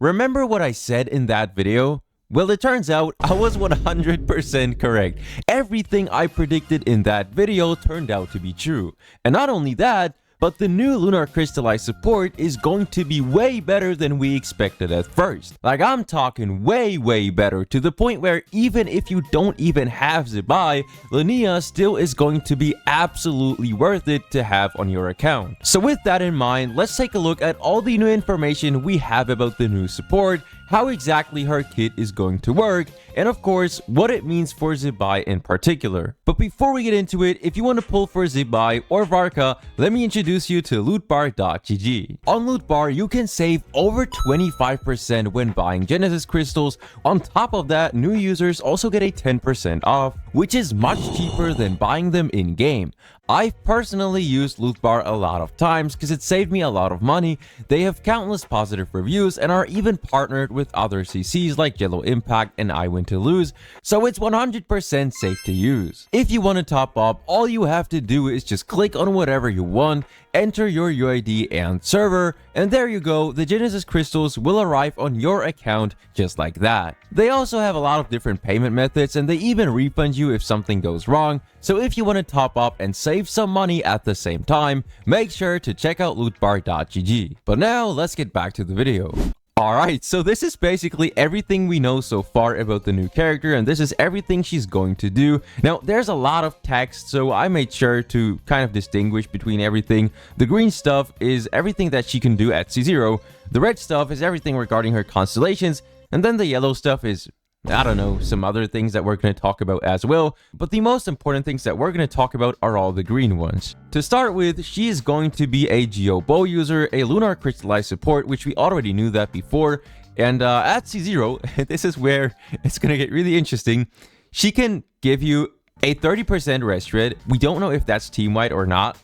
Remember what I said in that video? Well, it turns out I was 100% correct. Everything I predicted in that video turned out to be true. And not only that, but the new Lunar Crystallized support is going to be way better than we expected at first. Like, I'm talking way better, to the point where even if you don't even have Zibai, Linnea still is going to be absolutely worth it to have on your account. So with that in mind, let's take a look at all the new information we have about the new support, how exactly her kit is going to work, and of course, what it means for Zibai in particular. But before we get into it, if you want to pull for Zibai or Varka, let me introduce you to lootbar.gg. On Lootbar, you can save over 25% when buying Genesis crystals. On top of that, new users also get a 10% off, which is much cheaper than buying them in-game. I've personally used Lootbar a lot of times because it saved me a lot of money. They have countless positive reviews and are even partnered with other CCs like Genshin Impact and I Win to Lose, so it's 100% safe to use. If you want to top up, all you have to do is just click on whatever you want, enter your UID and server, and there you go, the Genesis crystals will arrive on your account just like that. They also have a lot of different payment methods, and they even refund you if something goes wrong, so if you want to top up and save some money at the same time, make sure to check out lootbar.gg. But now, let's get back to the video. Alright, so this is basically everything we know so far about the new character, and this is everything she's going to do. Now, there's a lot of text, so I made sure to kind of distinguish between everything. The green stuff is everything that she can do at C0, the red stuff is everything regarding her constellations, and then the yellow stuff is, I don't know, some other things that we're going to talk about as well, but the most important things that we're going to talk about are all the green ones. To start with, she is going to be a Geo Bow user, a Lunar Crystallized support, which we already knew that before, and at C0, this is where it's going to get really interesting, she can give you a 30% rest rate, we don't know if that's team-wide or not,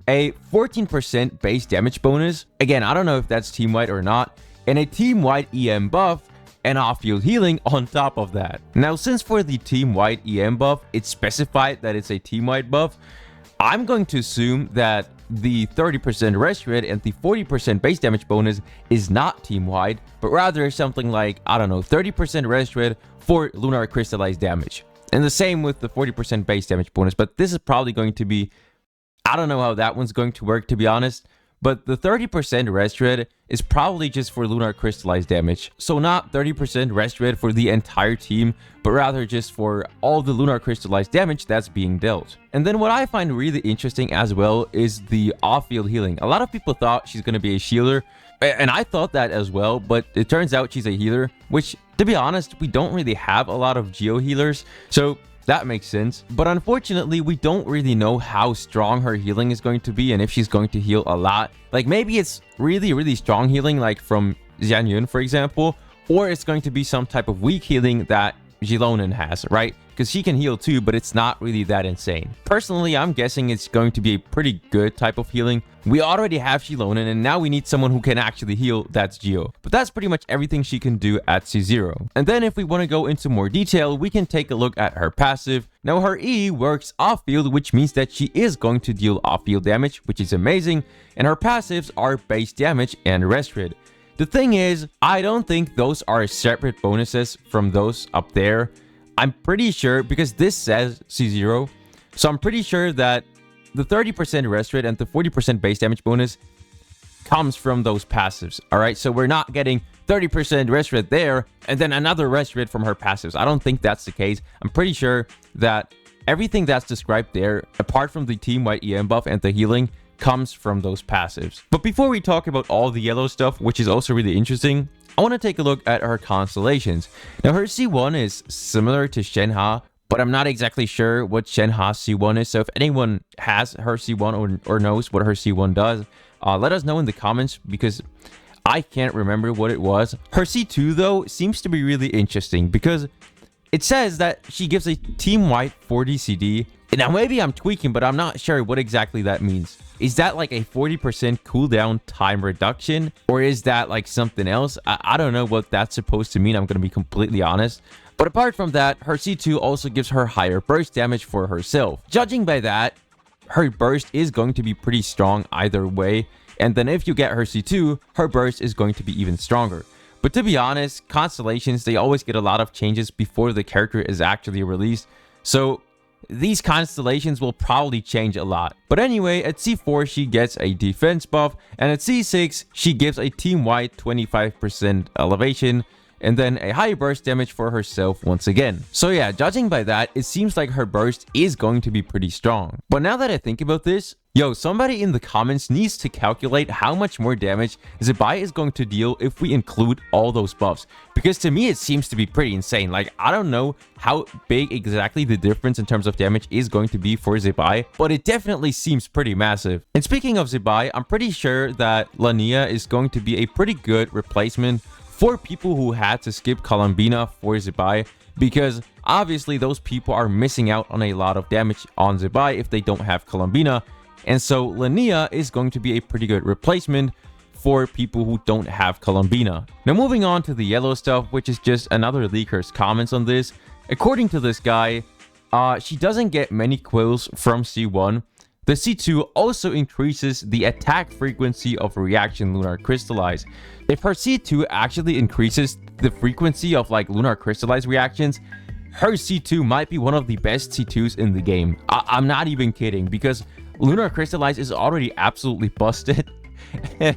a 14% base damage bonus, again, I don't know if that's team-wide or not, and a team-wide EM buff, and off-field healing on top of that. Now, since for the team-wide EM buff, it's specified that it's a team-wide buff, I'm going to assume that the 30% rest rate and the 40% base damage bonus is not team-wide, but rather something like, I don't know, 30% rest rate for Lunar Crystallized damage. And the same with the 40% base damage bonus, but this is probably going to be, I don't know how that one's going to work, to be honest. But the 30% rest rate is probably just for Lunar Crystallized damage. So not 30% rest rate for the entire team, but rather just for all the Lunar Crystallized damage that's being dealt. And then what I find really interesting as well is the off-field healing. A lot of people thought she's going to be a healer, and I thought that as well, but it turns out she's a healer, which, to be honest, we don't really have a lot of Geo healers. So that makes sense, but unfortunately we don't really know how strong her healing is going to be and if she's going to heal a lot. Like, maybe it's really strong healing like from Xianyun, for example, or it's going to be some type of weak healing that Xilonen has, right? Because she can heal too, but it's not really that insane. Personally, I'm guessing it's going to be a pretty good type of healing. We already have Xilonen, and now we need someone who can actually heal, that's Geo. But that's pretty much everything she can do at C0. And then if we want to go into more detail, we can take a look at her passive. Now, her E works off-field, which means that she is going to deal off-field damage, which is amazing. And her passives are base damage and rest rate. The thing is, I don't think those are separate bonuses from those up there. I'm pretty sure, because this says C0, so I'm pretty sure that the 30% rest rate and the 40% base damage bonus comes from those passives, alright? So we're not getting 30% rest rate there, and then another rest rate from her passives. I don't think that's the case. I'm pretty sure that everything that's described there, apart from the team-wide EM buff and the healing, comes from those passives. But before we talk about all the yellow stuff, which is also really interesting, I want to take a look at her constellations. Now, her C1 is similar to Shenhe, but I'm not exactly sure what Shenhe's C1 is. So if anyone has her C1 or knows what her C1 does, let us know in the comments, because I can't remember what it was. Her C2, though, seems to be really interesting because it says that she gives a team-wide 40 CD. And now maybe I'm tweaking, but I'm not sure what exactly that means. Is that like a 40% cooldown time reduction? Or is that like something else? I don't know what that's supposed to mean. I'm going to be completely honest. But apart from that, her C2 also gives her higher burst damage for herself. Judging by that, her burst is going to be pretty strong either way. And then if you get her C2, her burst is going to be even stronger. But to be honest, Constellations, they always get a lot of changes before the character is actually released. So these Constellations will probably change a lot. But anyway, at C4 she gets a defense buff, and at C6 she gives a team-wide 25% elevation, and then a high burst damage for herself once again. So yeah, judging by that, it seems like her burst is going to be pretty strong. But now that I think about this, yo, somebody in the comments needs to calculate how much more damage Zibai is going to deal if we include all those buffs. Because to me, it seems to be pretty insane. Like, I don't know how big exactly the difference in terms of damage is going to be for Zibai, but it definitely seems pretty massive. And speaking of Zibai, I'm pretty sure that Linnea is going to be a pretty good replacement for people who had to skip Columbina for Zibai, because obviously those people are missing out on a lot of damage on Zibai if they don't have Columbina. And so Linnea is going to be a pretty good replacement for people who don't have Columbina. Now moving on to the yellow stuff, which is just another leaker's comments on this. According to this guy, she doesn't get many quills from C1. The C2 also increases the attack frequency of reaction Lunar Crystallize. If her C2 actually increases the frequency of like Lunar Crystallize reactions, her C2 might be one of the best C2s in the game. I'm not even kidding, because Lunar Crystallize is already absolutely busted. And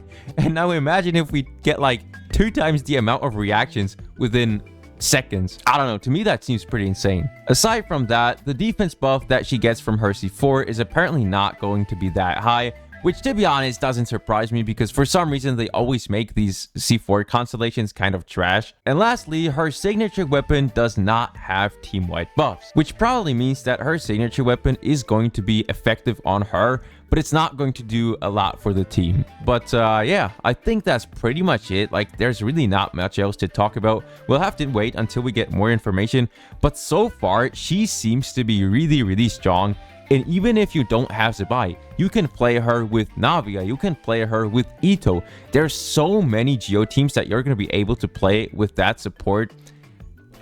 now imagine if we get like 2 times the amount of reactions within seconds. I don't know, to me that seems pretty insane. Aside from that, the defense buff that she gets from her C4 is apparently not going to be that high, which to be honest doesn't surprise me, because for some reason they always make these C4 Constellations kind of trash. And lastly, her signature weapon does not have team-wide buffs, which probably means that her signature weapon is going to be effective on her, but it's not going to do a lot for the team. But yeah, I think that's pretty much it. Like, there's really not much else to talk about. We'll have to wait until we get more information, but so far she seems to be really strong. And even if you don't have Zibai, you can play her with Navia, you can play her with Ito. There's so many Geo teams that you're going to be able to play with that support.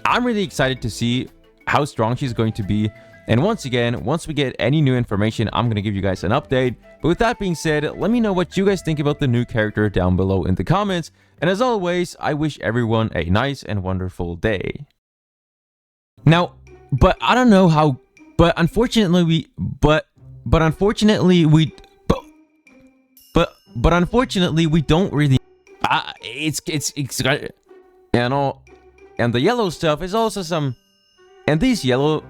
I'm really excited to see how strong she's going to be. And once again, once we get any new information, I'm going to give you guys an update. But with that being said, let me know what you guys think about the new character down below in the comments. And as always, I wish everyone a nice and wonderful day. Now, but I don't know how... But unfortunately we don't really. It's and all, and the yellow stuff is also some, and these yellow,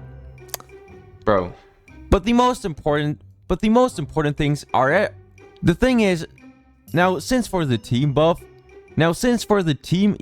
bro. But the most important things are. The thing is, now since for the team buff, now since for the team